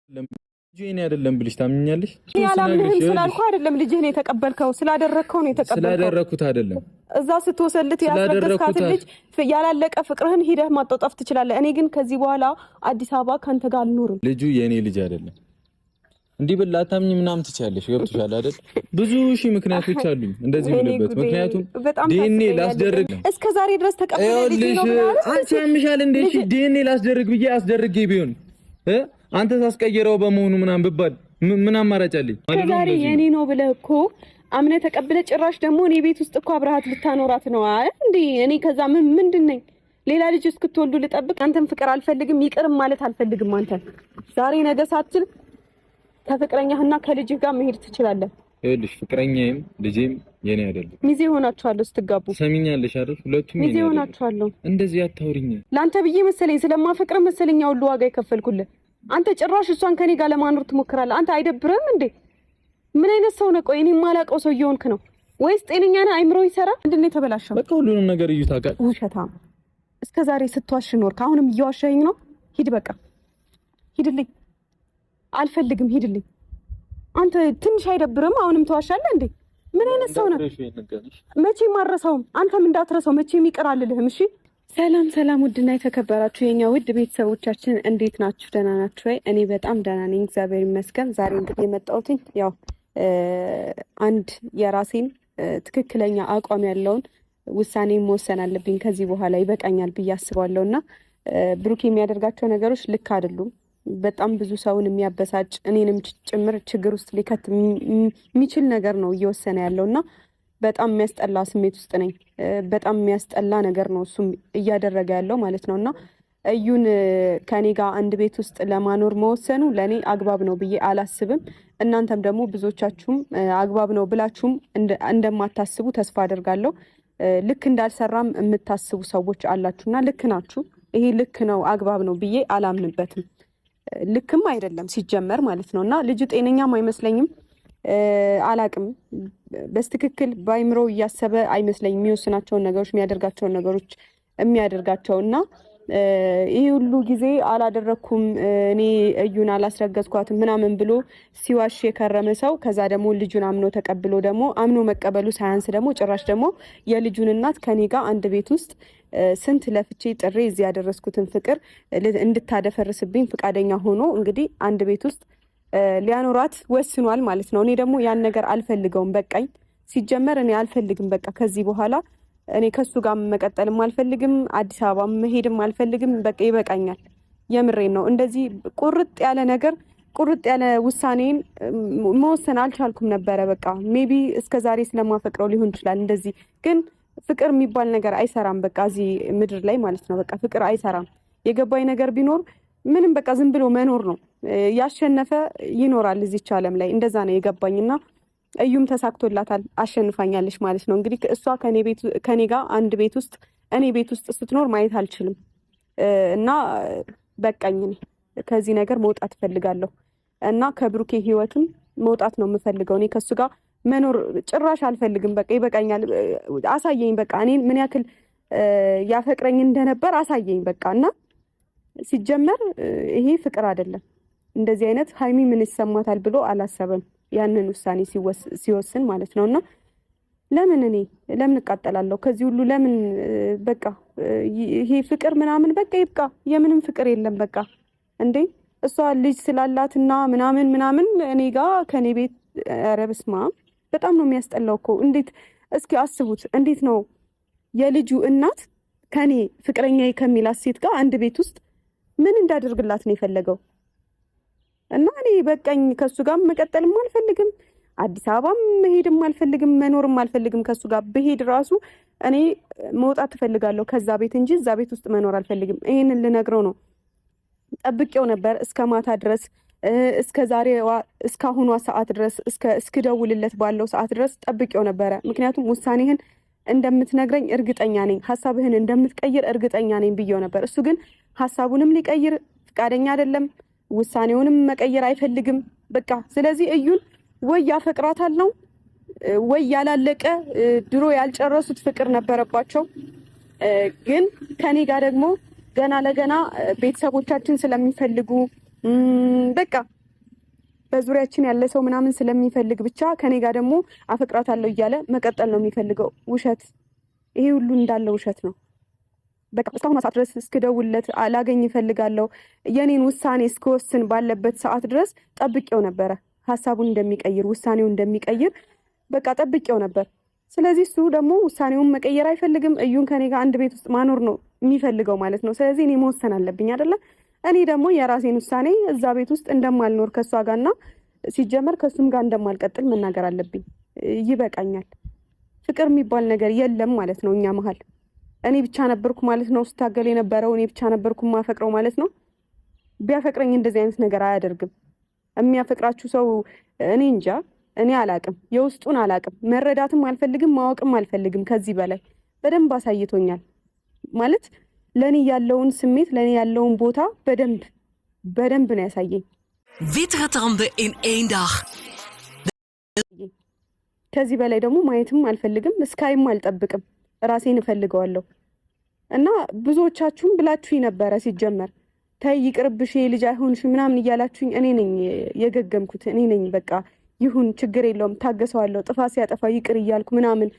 ልጅህን አይደለም ብልሽ ታምኛለሽ? ያላምንህም ስላልኩ አይደለም ልጅህን የተቀበልከው ስላደረከው ነው የተቀበልከው። ስላደረኩት አይደለም። እዛ ስትወሰልት ያስረገዝካት ልጅ ያላለቀ ፍቅርህን ሂደህ ማጣጣፍ ትችላለህ። እኔ ግን ከዚህ በኋላ አዲስ አበባ ካንተ ጋር አልኖርም። ልጁ የኔ ልጅ አይደለም። እንዲህ ብላ አታምኝ ምናምን ትችያለሽ። ገብቶሻል አይደል? ብዙ ሺህ ምክንያቶች አሉኝ እንደዚህ ብለበት። ምክንያቱም ዲኤንኤ ላስደርግ እስከ ዛሬ ድረስ ተቀበለልኝ ነው ማለት አንቺ ያምሻል እንዴ? እሺ ዲኤንኤ ላስደርግ ብዬ አስደርጌ ቢሆን አንተ ታስቀየረው በመሆኑ ምናምን ብባል ምን አማራጭ አለኝ? ዛሬ የኔ ነው ብለህ እኮ አምነህ ተቀብለህ ጭራሽ ደግሞ እኔ ቤት ውስጥ እኮ አብረሃት ልታኖራት ነው እንዴ? እኔ ከዛ ምንድነኝ? ሌላ ልጅ እስክትወልዱ ልጠብቅ? አንተም ፍቅር አልፈልግም ይቅርም ማለት አልፈልግም። አንተን ዛሬ ነገ ሳትል ከፍቅረኛህና ከልጅህ ጋር መሄድ ትችላለህ። ይኸውልሽ ፍቅረኛዬም ልጄም የኔ አይደለም። ሚዜ ሆናችኋለሁ ስትጋቡ። ሰሚኛለሽ አይደል? ሁለቱም ሚዜ ሆናችኋለሁ። እንደዚህ አታውሪኝ። ላንተ ብዬ መሰለኝ ስለማፈቅር መሰለኝ ሁሉ ዋጋ የከፈልኩልህ። አንተ ጭራሽ እሷን ከኔ ጋር ለማኖር ትሞክራለህ። አንተ አይደብርም እንዴ? ምን አይነት ሰው ነው? ቆይ እኔ የማላውቀው ሰው እየሆንክ ነው ወይስ ጤነኛ ነህ? አይምሮ ይሰራ? ምንድነው የተበላሸው? በቃ ሁሉንም ነገር እዩ ታውቃለህ። ውሸታም እስከዛሬ ስትዋሽ ኖርክ። አሁንም እየዋሸኸኝ ነው። ሂድ በቃ ሂድልኝ። አልፈልግም ሂድልኝ። አንተ ትንሽ አይደብርም? አሁንም ተዋሻለህ እንዴ? ምን አይነት ሰው ነው? መቼም አልረሳውም። አንተም እንዳትረሳው መቼም ይቅር አልልህም። እሺ ሰላም ሰላም፣ ውድና የተከበራችሁ የኛ ውድ ቤተሰቦቻችን እንዴት ናችሁ? ደህና ናችሁ ወይ? እኔ በጣም ደህና ነኝ፣ እግዚአብሔር ይመስገን። ዛሬ እንግዲህ የመጣሁት ያው አንድ የራሴን ትክክለኛ አቋም ያለውን ውሳኔ መወሰን አለብኝ። ከዚህ በኋላ ይበቃኛል ብዬ አስባለሁና ብሩክ የሚያደርጋቸው ነገሮች ልክ አይደሉም። በጣም ብዙ ሰውን የሚያበሳጭ እኔንም ጭምር ችግር ውስጥ ሊከት የሚችል ነገር ነው እየወሰነ ያለውና በጣም የሚያስጠላ ስሜት ውስጥ ነኝ። በጣም የሚያስጠላ ነገር ነው እሱም እያደረገ ያለው ማለት ነውና እዩን ከኔ ጋር አንድ ቤት ውስጥ ለማኖር መወሰኑ ለኔ አግባብ ነው ብዬ አላስብም። እናንተም ደግሞ ብዙዎቻችሁም አግባብ ነው ብላችሁም እንደማታስቡ ተስፋ አደርጋለሁ። ልክ እንዳልሰራም የምታስቡ ሰዎች አላችሁና ልክ ናችሁ። ይሄ ልክ ነው አግባብ ነው ብዬ አላምንበትም። ልክም አይደለም ሲጀመር ማለት ነውና ልጁ ጤነኛም አይመስለኝም። አላቅም በስትክክል ባይምሮ እያሰበ አይመስለኝም የሚወስናቸውን ነገሮች የሚያደርጋቸውን ነገሮች የሚያደርጋቸውና ይሄ ሁሉ ጊዜ አላደረኩም እኔ እዩን አላስረገዝኳትም ምናምን ብሎ ሲዋሽ የከረመ ሰው ከዛ ደግሞ ልጁን አምኖ ተቀብሎ ደግሞ አምኖ መቀበሉ ሳያንስ ደግሞ ጭራሽ ደግሞ የልጁን እናት ከኔ ጋር አንድ ቤት ውስጥ ስንት ለፍቼ ጥሬ እዚህ ያደረስኩትን ፍቅር እንድታደፈርስብኝ ፍቃደኛ ሆኖ እንግዲህ አንድ ቤት ውስጥ ሊያኖራት ወስኗል ማለት ነው። እኔ ደግሞ ያን ነገር አልፈልገውም። በቃኝ። ሲጀመር እኔ አልፈልግም። በቃ ከዚህ በኋላ እኔ ከሱ ጋር መቀጠልም አልፈልግም። አዲስ አበባ መሄድም አልፈልግም። በቃ ይበቃኛል። የምሬን ነው። እንደዚህ ቁርጥ ያለ ነገር ቁርጥ ያለ ውሳኔን መወሰን አልቻልኩም ነበረ። በቃ ሜቢ እስከዛሬ ስለማፈቅረው ሊሆን ይችላል እንደዚህ። ግን ፍቅር የሚባል ነገር አይሰራም። በቃ እዚህ ምድር ላይ ማለት ነው። በቃ ፍቅር አይሰራም። የገባኝ ነገር ቢኖር ምንም በቃ ዝም ብሎ መኖር ነው። ያሸነፈ ይኖራል እዚች ዓለም ላይ እንደዛ ነው የገባኝና እዩም ተሳክቶላታል፣ አሸንፋኛለች ማለት ነው። እንግዲህ እሷ ከኔ ጋር አንድ ቤት ውስጥ እኔ ቤት ውስጥ ስትኖር ማየት አልችልም እና በቃኝ። እኔ ከዚህ ነገር መውጣት እፈልጋለሁ እና ከብሩኬ ህይወትም መውጣት ነው የምፈልገው። እኔ ከሱ ጋር መኖር ጭራሽ አልፈልግም። በቃ ይበቃኛል። አሳየኝ በቃ እኔን ምን ያክል ያፈቅረኝ እንደነበር አሳየኝ በቃ። እና ሲጀመር ይሄ ፍቅር አይደለም። እንደዚህ አይነት ሀይሚ ምን ይሰማታል ብሎ አላሰበም ያንን ውሳኔ ሲወስን ማለት ነውና ለምን እቃጠላለሁ ከዚህ ሁሉ ለምን በቃ ይሄ ፍቅር ምናምን በቃ ይብቃ። የምንም ፍቅር የለም በቃ እንዴ እሷ ልጅ ስላላትና ምናምን እኔ ጋር ከኔ ቤት ኧረ በስመ አብ በጣም ነው የሚያስጠላው እኮ። እንዴት እስኪ አስቡት። እንዴት ነው የልጁ እናት ከኔ ፍቅረኛዬ ከሚላት ሴት ጋር አንድ ቤት ውስጥ ምን እንዳደርግላት ነው የፈለገው? እና እኔ በቃኝ። ከሱ ጋር መቀጠልም አልፈልግም። አዲስ አበባም መሄድም አልፈልግም። መኖርም አልፈልግም። ከሱ ጋር በሄድ ራሱ እኔ መውጣት እፈልጋለሁ ከዛ ቤት እንጂ እዛ ቤት ውስጥ መኖር አልፈልግም። ይሄንን ልነግረው ነው ጠብቄው ነበር እስከ ማታ ድረስ እስከ ዛሬዋ እስካሁኗ ሰዓት ድረስ እስክደውልለት ባለው ሰዓት ድረስ ጠብቄው ነበረ። ምክንያቱም ውሳኔህን እንደምትነግረኝ እርግጠኛ ነኝ፣ ሐሳብህን እንደምትቀይር እርግጠኛ ነኝ ብዬው ነበር። እሱ ግን ሐሳቡንም ሊቀይር ፍቃደኛ አይደለም። ውሳኔውንም መቀየር አይፈልግም። በቃ ስለዚህ እዩን ወይ ያፈቅራታል ነው ወይ ያላለቀ ድሮ ያልጨረሱት ፍቅር ነበረባቸው። ግን ከኔ ጋር ደግሞ ገና ለገና ቤተሰቦቻችን ስለሚፈልጉ በቃ በዙሪያችን ያለ ሰው ምናምን ስለሚፈልግ ብቻ ከኔ ጋር ደግሞ አፈቅራታለሁ እያለ መቀጠል ነው የሚፈልገው። ውሸት። ይሄ ሁሉ እንዳለ ውሸት ነው። በቃ እስካሁን ሰዓት ድረስ እስክደውልለት ላገኝ እፈልጋለሁ የኔን ውሳኔ እስክወስን ባለበት ሰዓት ድረስ ጠብቄው ነበረ። ሐሳቡን እንደሚቀይር ውሳኔውን እንደሚቀይር በቃ ጠብቄው ነበር። ስለዚህ እሱ ደግሞ ውሳኔውን መቀየር አይፈልግም። እዩን ከኔ ጋር አንድ ቤት ውስጥ ማኖር ነው የሚፈልገው ማለት ነው። ስለዚህ እኔ መወሰን አለብኝ አይደለ? እኔ ደግሞ የራሴን ውሳኔ እዛ ቤት ውስጥ እንደማልኖር ከሷ ጋርና ሲጀመር ከሱም ጋር እንደማልቀጥል መናገር አለብኝ። ይበቃኛል። ፍቅር የሚባል ነገር የለም ማለት ነው እኛ መሀል። እኔ ብቻ ነበርኩ ማለት ነው ስታገል የነበረው፣ እኔ ብቻ ነበርኩ ማፈቅረው ማለት ነው። ቢያፈቅረኝ እንደዚህ አይነት ነገር አያደርግም። የሚያፈቅራችሁ ሰው እኔ እንጃ፣ እኔ አላቅም፣ የውስጡን አላቅም። መረዳትም አልፈልግም፣ ማወቅም አልፈልግም። ከዚህ በላይ በደንብ አሳይቶኛል ማለት ለኔ ያለውን ስሜት ለኔ ያለውን ቦታ በደንብ ነው ያሳየኝ። Wittere tanden in 1 dag. ከዚህ በላይ ደግሞ ማየትም አልፈልግም፣ እስካይም አልጠብቅም። ራሴን እፈልገዋለሁ እና ብዙዎቻችሁም ብላችሁኝ ነበረ ሲጀመር ታይ ይቅርብሽ ልጅ አይሆንሽ ምናምን እያላችሁኝ እኔ ነኝ የገገምኩት። እኔ ነኝ በቃ ይሁን ችግር የለውም ታገሰዋለሁ፣ ጥፋት ሲያጠፋ ይቅር እያልኩ ምናምን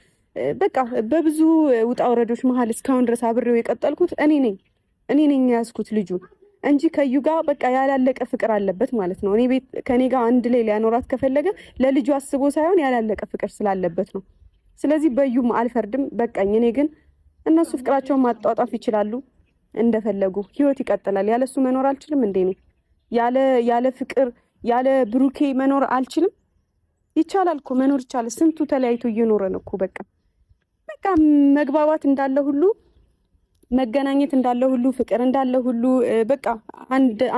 በቃ በብዙ ውጣ ወረዶች መሀል እስካሁን ድረስ አብሬው የቀጠልኩት እኔ ነኝ ያዝኩት ልጁ እንጂ ከዩ ጋር በቃ ያላለቀ ፍቅር አለበት ማለት ነው። እኔ ቤት ከኔ ጋር አንድ ላይ ሊያኖራት ከፈለገ ለልጁ አስቦ ሳይሆን ያላለቀ ፍቅር ስላለበት ነው። ስለዚህ በዩም አልፈርድም። በቃኝ። እኔ ግን እነሱ ፍቅራቸውን ማጣጣፍ ይችላሉ እንደፈለጉ፣ ህይወት ይቀጥላል። ያለሱ መኖር አልችልም እንዴ? እኔ ያለ ፍቅር ያለ ብሩኬ መኖር አልችልም? ይቻላል እኮ መኖር ይቻላል። ስንቱ ተለያይቶ እየኖረን እኮ በቃ መግባባት እንዳለ ሁሉ መገናኘት እንዳለ ሁሉ ፍቅር እንዳለ ሁሉ በቃ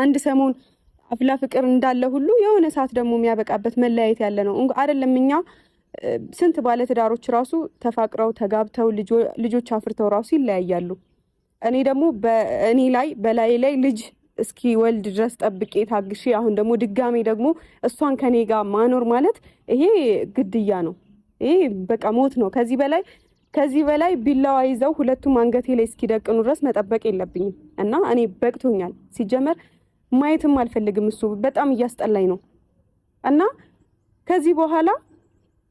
አንድ ሰሞን አፍላ ፍቅር እንዳለ ሁሉ የሆነ ሰዓት ደግሞ የሚያበቃበት መለያየት ያለ ነው አይደለም? እኛ ስንት ባለ ትዳሮች ራሱ ተፋቅረው ተጋብተው ልጆች አፍርተው ራሱ ይለያያሉ። እኔ ደግሞ በላይ ላይ ልጅ እስኪ ወልድ ድረስ ጠብቄ ታግሼ አሁን ደግሞ ድጋሜ ደግሞ እሷን ከኔ ጋር ማኖር ማለት ይሄ ግድያ ነው። ይሄ በቃ ሞት ነው። ከዚህ በላይ ቢላዋ ይዘው ሁለቱም አንገቴ ላይ እስኪደቅኑ ድረስ መጠበቅ የለብኝም እና እኔ በቅቶኛል። ሲጀመር ማየትም አልፈልግም። እሱ በጣም እያስጠላኝ ነው እና ከዚህ በኋላ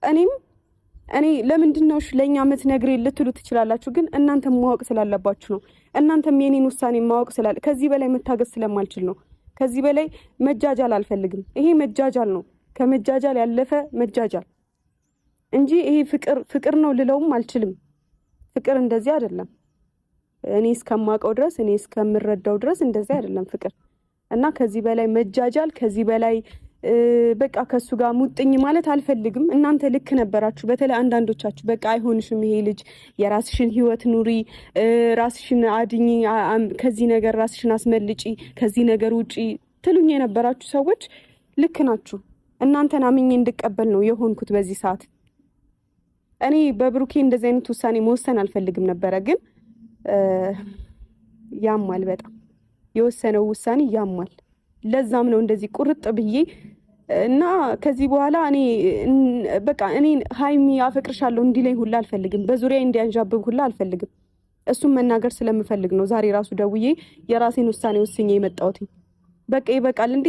እኔ ለምንድነው ለኛ የምትነግሪ ልትሉ ትችላላችሁ፣ ግን እናንተም ማወቅ ስላለባችሁ ነው። እናንተም የኔን ውሳኔ ማወቅ ከዚህ በላይ መታገስ ስለማልችል ነው። ከዚህ በላይ መጃጃል አልፈልግም። ይሄ መጃጃል ነው፣ ከመጃጃል ያለፈ መጃጃል እንጂ ይሄ ፍቅር ነው ልለውም አልችልም። ፍቅር እንደዚህ አይደለም። እኔ እስከማውቀው ድረስ እኔ እስከምረዳው ድረስ እንደዚህ አይደለም ፍቅር እና ከዚህ በላይ መጃጃል ከዚህ በላይ በቃ ከሱ ጋር ሙጥኝ ማለት አልፈልግም። እናንተ ልክ ነበራችሁ። በተለይ አንዳንዶቻችሁ በቃ አይሆንሽም ይሄ ልጅ የራስሽን ህይወት ኑሪ፣ ራስሽን አድኚ፣ ከዚህ ነገር ራስሽን አስመልጪ፣ ከዚህ ነገር ውጪ ትሉኝ የነበራችሁ ሰዎች ልክ ናችሁ። እናንተን አምኜ እንድቀበል ነው የሆንኩት በዚህ ሰዓት። እኔ በብሩኬ እንደዚህ አይነት ውሳኔ መወሰን አልፈልግም ነበረ፣ ግን ያማል በጣም የወሰነው ውሳኔ ያማል። ለዛም ነው እንደዚህ ቁርጥ ብዬ እና ከዚህ በኋላ እኔ ሃይሚ አፈቅርሻለሁ እንዲለኝ ሁላ አልፈልግም። በዙሪያ እንዲያንዣብብ ሁላ አልፈልግም። እሱም መናገር ስለምፈልግ ነው ዛሬ ራሱ ደውዬ የራሴን ውሳኔ ወስኜ የመጣሁት። በቃ ይበቃል። እንዴ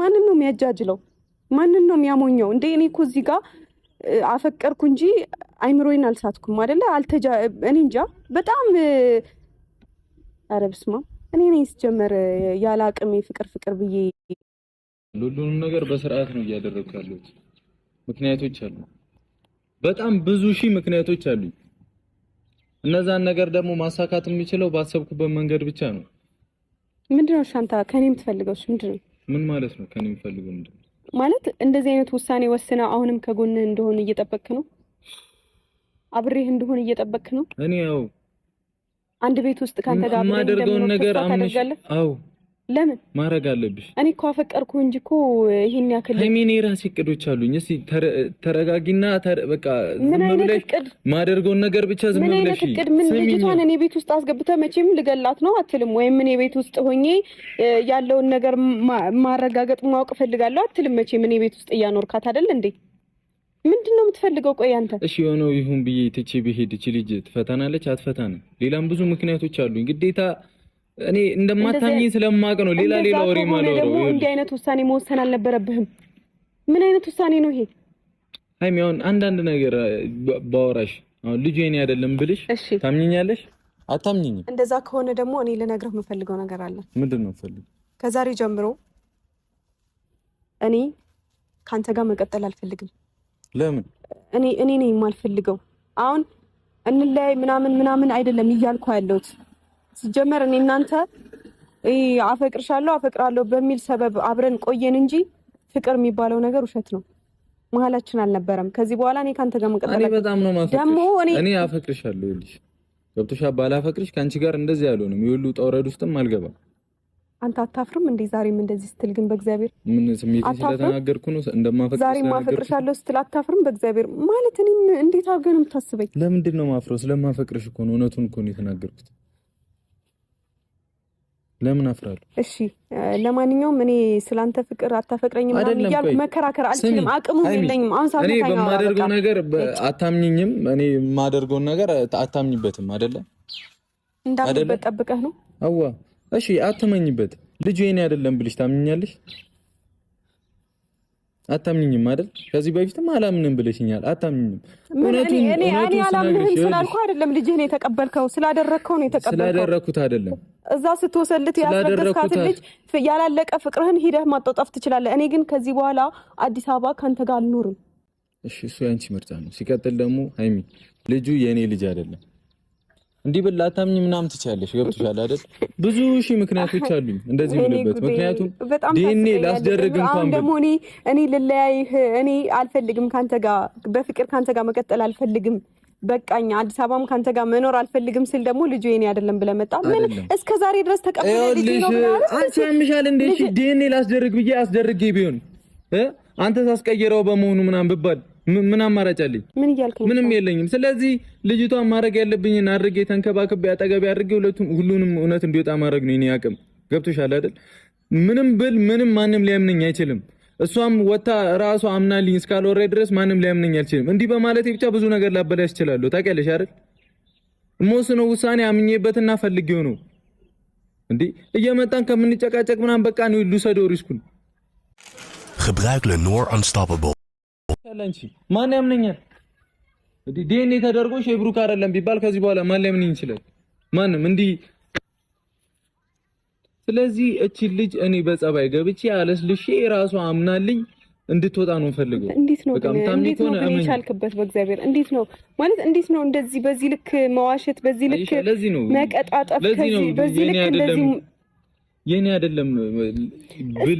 ማንን ነው የሚያጃጅለው? ማንን ነው የሚያሞኘው? እንዴ እኔ እኮ እዚህ ጋር አፈቀርኩ እንጂ አይምሮዬን አልሳትኩም አይደለ? እኔ እንጃ በጣም ኧረ በስመ አብ እኔ ነኝ ስጀመር ያለ አቅሜ ፍቅር ብዬ ሁሉንም ነገር በስርዓት ነው እያደረኩ ያለሁት። ምክንያቶች አሉ፣ በጣም ብዙ ምክንያቶች አሉ። እነዛን ነገር ደግሞ ማሳካት የሚችለው ባሰብኩበት መንገድ ብቻ ነው። ምንድነው ሻንታ ከኔ የምትፈልገው? ምንድነው? ምን ማለት ነው ከኔ የምትፈልገው? ምንድነው ማለት? እንደዚህ አይነት ውሳኔ ወስና አሁንም ከጎንህ እንደሆነ እየጠበቅክ ነው? አብሬህ እንደሆነ እየጠበቅክ ነው? እኔ ያው አንድ ቤት ውስጥ ካንተ ጋር ማደርገውን ነገር አው ለምን ማድረግ አለብሽ? እኔ እኮ አፈቀርኩ እንጂ እኮ ይሄን ያክል ሃይሚኔ ራስ እቅዶች አሉኝ። እስቲ ተረጋጊና በቃ ዝም ብለሽ ማደርገውን ነገር ብቻ ዝም ብለሽ ምን ልጅቷን እኔ ቤት ውስጥ አስገብተህ መቼም ልገላት ነው አትልም? ወይም እኔ ቤት ውስጥ ሆኜ ያለውን ነገር ማረጋገጥ ማወቅ ፈልጋለሁ አትልም? መቼም እኔ ቤት ውስጥ እያኖርካት አይደል እንዴ? ምንድነው የምትፈልገው? ቆይ አንተ እሺ የሆነው ይሁን ብዬ ትቼ ብሄድ እቺ ልጅ ትፈታናለች አትፈታንም? ሌላም ብዙ ምክንያቶች አሉኝ። ግዴታ እኔ እንደማታምኚ ስለማውቅ ነው ሌላ ወሬ ማለት ነው። እንዲህ አይነት ውሳኔ መወሰን አልነበረብህም። ምን አይነት ውሳኔ ነው ይሄ? ሃይሚ አሁን አንዳንድ ነገር ባወራሽ አሁን ልጁ የኔ አይደለም ብልሽ ታምኚኛለሽ? አታምኚኝም? እንደዛ ከሆነ ደግሞ እኔ ልነግርህ የምፈልገው ነገር አለ። ምንድን ነው ፈልግ? ከዛሬ ጀምሮ እኔ ካንተ ጋር መቀጠል አልፈልግም። ለምን? እኔ ነኝ የማልፈልገው። አሁን እንለያይ ምናምን አይደለም እያልኩ ያለሁት። ሲጀመር እኔ እናንተ አፈቅራለሁ በሚል ሰበብ አብረን ቆየን እንጂ ፍቅር የሚባለው ነገር ውሸት ነው። መሀላችን አልነበረም። ከዚህ በኋላ እኔ ካንተ ጋር መቀጠል እኔ በጣም ነው ማፈቅርሽ። እኔ አፈቅርሻለሁ ይልሽ ገብቶሻል። ባላፈቅርሽ ካንቺ ጋር እንደዚህ ያልሆንም ይሁሉ ጠውረድ ውስጥም አልገባም። አንተ አታፍርም እንዴ? ዛሬም እንደዚህ ስትል ግን በእግዚአብሔር ምን ስሜት ስለተናገርኩ ነው እንደማፈቅርሽ። ዛሬም ማፈቅርሻለሁ ስትል አታፍርም? በእግዚአብሔር ማለት እኔ እንዴት አድርገህ ነው የምታስበኝ? ለምንድን ነው ማፍረው? ስለማፈቅርሽ እኮ ነው። እውነቱን እኮ ነው የተናገርኩት። ለምን አፍራለሁ? እሺ ለማንኛውም እኔ ስላንተ ፍቅር አታፈቅረኝም ማለት እያልኩ መከራከር አልችልም። አቅሙም የለኝም። አሁን ሳትነካኝ እኔ በማደርገው ነገር አታምኚኝም። እኔ የማደርገውን ነገር አታምኚበትም አይደለ? እንዳልበት ጠብቀህ ነው። አዋ እሺ አትመኝበት። ልጁ የኔ አይደለም ብልሽ ታምኚኛለሽ? አታምኚኝም አይደል? ከዚህ በፊትም አላምንም ብለሽኛል። አታምኚኝም። እኔ አላምንህም ስላልኩ አይደለም ልጅህ ነው የተቀበልከው። ስላደረግከው ነው የተቀበልከው። ስላደረኩት አይደለም። እዛ ስትወሰልት ያስረገዝካት ልጅ ያላለቀ ፍቅርህን ሂደህ ማጣጣፍ ትችላለህ። እኔ ግን ከዚህ በኋላ አዲስ አበባ ካንተ ጋር አልኖርም። እሺ እሱ ያንቺ ምርጫ ነው። ሲቀጥል ደግሞ ሃይሚ ልጁ የኔ ልጅ አይደለም። እንዲህ ብላ አታምኚ ምናምን ትችያለሽ። ገብቶሻል አይደል? ብዙ ሺህ ምክንያቶች አሉኝ እንደዚህ ብለበት። ምክንያቱም ዲኤንኤ ላስደርግ እንኳን ደግሞ እኔ ልለያይህ እኔ አልፈልግም። ካንተ ጋር በፍቅር ካንተ ጋር መቀጠል አልፈልግም። በቃኝ። አዲስ አበባም ካንተ ጋር መኖር አልፈልግም ስል ደግሞ ልጁ የኔ አይደለም ብለህ መጣ። ምን እስከ ዛሬ ድረስ ተቀበለልኝ ነው ማለት አንቺ ያምሻል እንዴ? እሺ ዲኤንኤ ላስደርግ ብዬ አስደርጌ ቢሆን አንተ ታስቀየረው በመሆኑ ምናምን ብባል ምን አማራጭ አለኝ? ምንም የለኝም። ስለዚህ ልጅቷን ማድረግ ያለብኝን አድርጌ ተንከባክቤ አጠገቤ አድርጌ ሁሉንም እውነት እንዲወጣ ማድረግ ነው የኔ አቅም። ገብቶሻል አይደል? ምንም ብል ምንም ማንም ሊያምነኝ አይችልም። እሷም ወታ ራሷ አምናልኝ እስካልወሬ ድረስ ማንም ሊያምነኝ አይችልም። እንዲህ በማለቴ ብቻ ብዙ ነገር ላበላሽ እችላለሁ። ታውቂያለሽ አይደል? የምወስነው ውሳኔ አምኜበትና ፈልጌው ነው። እንዴ እየመጣን ከምንጨቃጨቅ ምናምን በቃ ነው ልውሰደው ሪስኩን። Gebruik Lenore Unstoppable. ያላንቺ ማን ያምነኛል? ዲኤንኤ ተደርጎ ሼብሩክ አይደለም ቢባል ከዚህ በኋላ ማን ሊያምነኝ ይችላል? ማንም እንዲህ። ስለዚህ እቺ ልጅ እኔ በጸባይ ገብቼ አለስልሼ ራሷ አምናልኝ እንድትወጣ ነው ፈልገው። እንዴት ነው የቻልክበት? በእግዚአብሔር እንዴት ነው ማለት እንዴት ነው እንደዚህ በዚህ ልክ መዋሸት፣ በዚህ ልክ መቀጣጠፍ፣ በዚህ ልክ እንደዚህ የኔ አይደለም ብል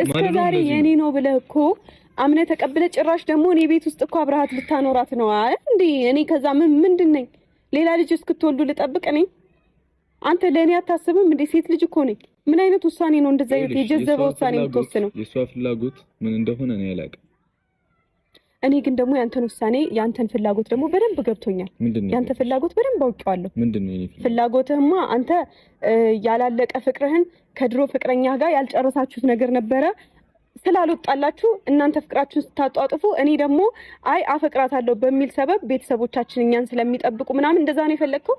እስከዛሬ የኔ ነው ብለህ እኮ አምነህ ተቀብለህ ጭራሽ ደግሞ እኔ ቤት ውስጥ እኮ አብረሃት ልታኖራት ነው እንዴ? እኔ ከዛ ምንድን ነኝ? ሌላ ልጅ እስክትወልዱ ልጠብቅ ነኝ? አንተ ለእኔ አታስብም እንዴ? ሴት ልጅ እኮ ነኝ። ምን አይነት ውሳኔ ነው እንደዛ የጀዘበ ውሳኔ የምትወስነው? የሷ ፍላጎት ምን እንደሆነ እኔ አላውቅም። እኔ ግን ደግሞ ያንተን ውሳኔ ያንተን ፍላጎት ደግሞ በደንብ ገብቶኛል። ያንተ ፍላጎት በደንብ አውቄዋለሁ። ምንድነው የኔ ፍላጎትህማ? አንተ ያላለቀ ፍቅርህን ከድሮ ፍቅረኛ ጋር ያልጨረሳችሁት ነገር ነበረ። ስላልወጣላችሁ እናንተ ፍቅራችሁን ስታጧጥፉ እኔ ደግሞ አፈቅራታለሁ በሚል ሰበብ ቤተሰቦቻችን እኛን ስለሚጠብቁ ምናምን እንደዛ ነው የፈለግከው።